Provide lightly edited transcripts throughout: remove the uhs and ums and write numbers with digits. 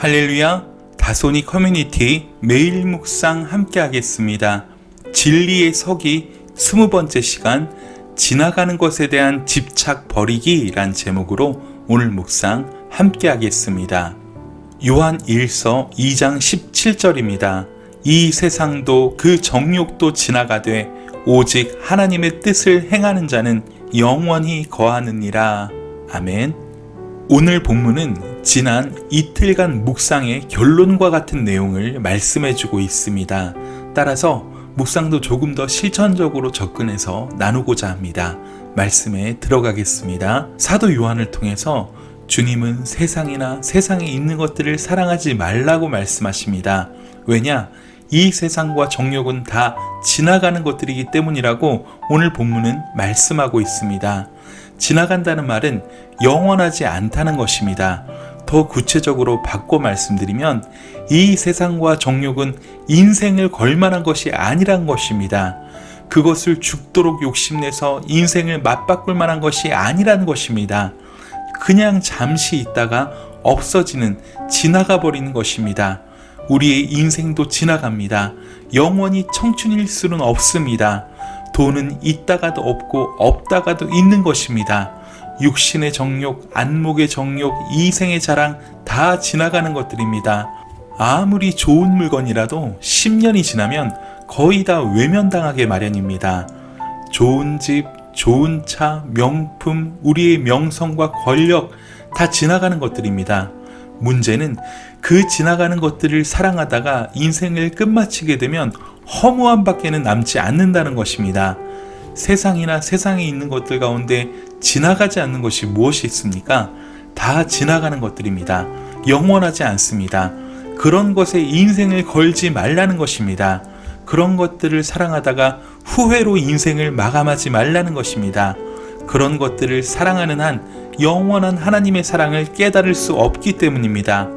할렐루야, 다소니 커뮤니티 매일 묵상 함께 하겠습니다. 진리의 서기 20번째 시간, 지나가는 것에 대한 집착 버리기란 제목으로 오늘 묵상 함께 하겠습니다. 요한 1서 2장 17절입니다. 이 세상도 그 정욕도 지나가되 오직 하나님의 뜻을 행하는 자는 영원히 거하느니라. 아멘. 오늘 본문은 지난 이틀간 묵상의 결론과 같은 내용을 말씀해주고 있습니다. 따라서 묵상도 조금 더 실천적으로 접근해서 나누고자 합니다. 말씀에 들어가겠습니다. 사도 요한을 통해서 주님은 세상이나 세상에 있는 것들을 사랑하지 말라고 말씀하십니다. 왜냐? 이 세상과 정욕은 다 지나가는 것들이기 때문이라고 오늘 본문은 말씀하고 있습니다. 지나간다는 말은 영원하지 않다는 것입니다. 더 구체적으로 바꿔 말씀드리면 이 세상과 정욕은 인생을 걸만한 것이 아니란 것입니다. 그것을 죽도록 욕심내서 인생을 맞바꿀 만한 것이 아니란 것입니다. 그냥 잠시 있다가 없어지는, 지나가 버리는 것입니다. 우리의 인생도 지나갑니다. 영원히 청춘일 수는 없습니다. 돈은 있다가도 없고 없다가도 있는 것입니다. 육신의 정욕, 안목의 정욕, 이생의 자랑 다 지나가는 것들입니다. 아무리 좋은 물건이라도 10년이 지나면 거의 다 외면당하게 마련입니다. 좋은 집, 좋은 차, 명품, 우리의 명성과 권력 다 지나가는 것들입니다. 문제는 그 지나가는 것들을 사랑하다가 인생을 끝마치게 되면 허무함 밖에는 남지 않는다는 것입니다. 세상이나 세상에 있는 것들 가운데 지나가지 않는 것이 무엇이 있습니까? 다 지나가는 것들입니다. 영원하지 않습니다. 그런 것에 인생을 걸지 말라는 것입니다. 그런 것들을 사랑하다가 후회로 인생을 마감하지 말라는 것입니다. 그런 것들을 사랑하는 한 영원한 하나님의 사랑을 깨달을 수 없기 때문입니다.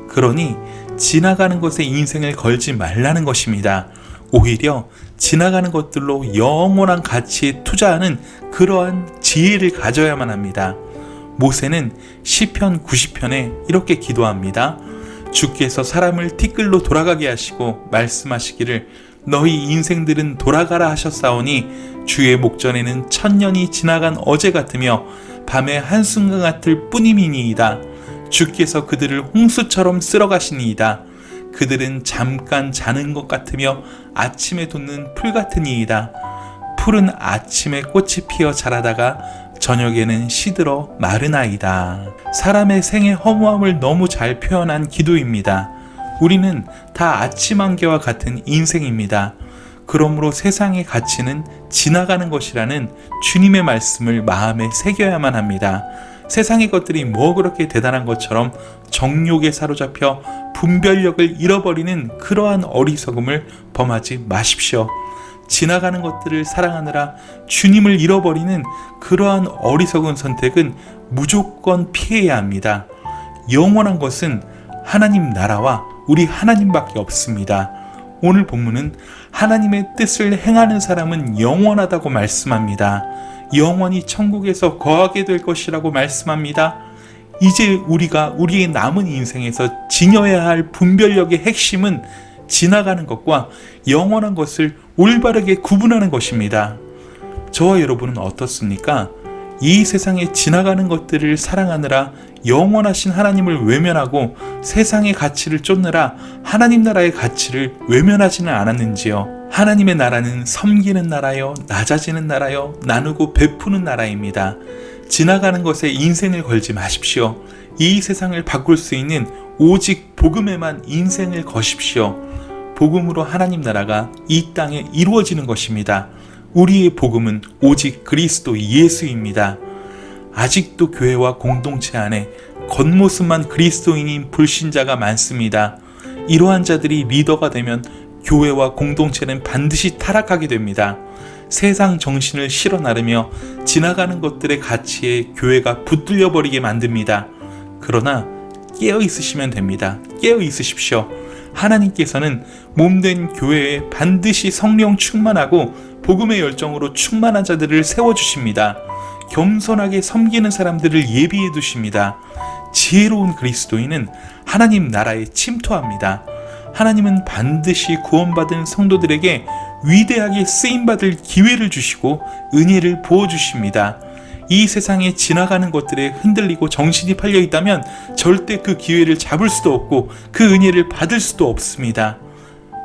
그러니 지나가는 것에 인생을 걸지 말라는 것입니다. 오히려 지나가는 것들로 영원한 가치에 투자하는 그러한 지혜를 가져야만 합니다. 모세는 시편 90편에 이렇게 기도합니다. 주께서 사람을 티끌로 돌아가게 하시고 말씀하시기를 너희 인생들은 돌아가라 하셨사오니 주의 목전에는 천년이 지나간 어제 같으며 밤의 한순간 같을 뿐임이니이다. 주께서 그들을 홍수처럼 쓸어가시니이다. 그들은 잠깐 자는 것 같으며 아침에 돋는 풀 같으니이다. 풀은 아침에 꽃이 피어 자라다가 저녁에는 시들어 마르나이다. 사람의 생의 허무함을 너무 잘 표현한 기도입니다. 우리는 다 아침 안개와 같은 인생입니다. 그러므로 세상의 가치는 지나가는 것이라는 주님의 말씀을 마음에 새겨야만 합니다. 세상의 것들이 뭐 그렇게 대단한 것처럼 정욕에 사로잡혀 분별력을 잃어버리는 그러한 어리석음을 범하지 마십시오. 지나가는 것들을 사랑하느라 주님을 잃어버리는 그러한 어리석은 선택은 무조건 피해야 합니다. 영원한 것은 하나님 나라와 우리 하나님밖에 없습니다. 오늘 본문은 하나님의 뜻을 행하는 사람은 영원하다고 말씀합니다. 영원히 천국에서 거하게 될 것이라고 말씀합니다. 이제 우리가 우리의 남은 인생에서 지녀야 할 분별력의 핵심은 지나가는 것과 영원한 것을 올바르게 구분하는 것입니다. 저와 여러분은 어떻습니까? 이 세상에 지나가는 것들을 사랑하느라 영원하신 하나님을 외면하고 세상의 가치를 쫓느라 하나님 나라의 가치를 외면하지는 않았는지요? 하나님의 나라는 섬기는 나라요, 낮아지는 나라요, 나누고 베푸는 나라입니다. 지나가는 것에 인생을 걸지 마십시오. 이 세상을 바꿀 수 있는 오직 복음에만 인생을 거십시오. 복음으로 하나님 나라가 이 땅에 이루어지는 것입니다. 우리의 복음은 오직 그리스도 예수입니다. 아직도 교회와 공동체 안에 겉모습만 그리스도인인 불신자가 많습니다. 이러한 자들이 리더가 되면 교회와 공동체는 반드시 타락하게 됩니다. 세상 정신을 실어 나르며 지나가는 것들의 가치에 교회가 붙들려 버리게 만듭니다. 그러나 깨어 있으시면 됩니다. 깨어 있으십시오. 하나님께서는 몸된 교회에 반드시 성령 충만하고 복음의 열정으로 충만한 자들을 세워주십니다. 겸손하게 섬기는 사람들을 예비해 두십니다. 지혜로운 그리스도인은 하나님 나라에 침투합니다. 하나님은 반드시 구원받은 성도들에게 위대하게 쓰임받을 기회를 주시고 은혜를 부어주십니다. 이 세상에 지나가는 것들에 흔들리고 정신이 팔려 있다면 절대 그 기회를 잡을 수도 없고 그 은혜를 받을 수도 없습니다.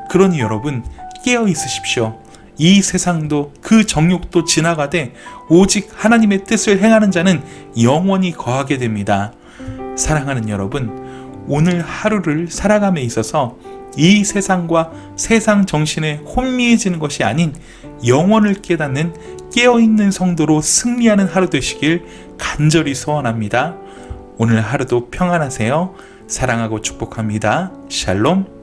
그러니 여러분, 깨어 있으십시오. 이 세상도 그 정욕도 지나가되 오직 하나님의 뜻을 행하는 자는 영원히 거하게 됩니다. 사랑하는 여러분, 오늘 하루를 살아감에 있어서 이 세상과 세상 정신에 혼미해지는 것이 아닌 영원을 깨닫는 깨어있는 성도로 승리하는 하루 되시길 간절히 소원합니다. 오늘 하루도 평안하세요. 사랑하고 축복합니다. 샬롬.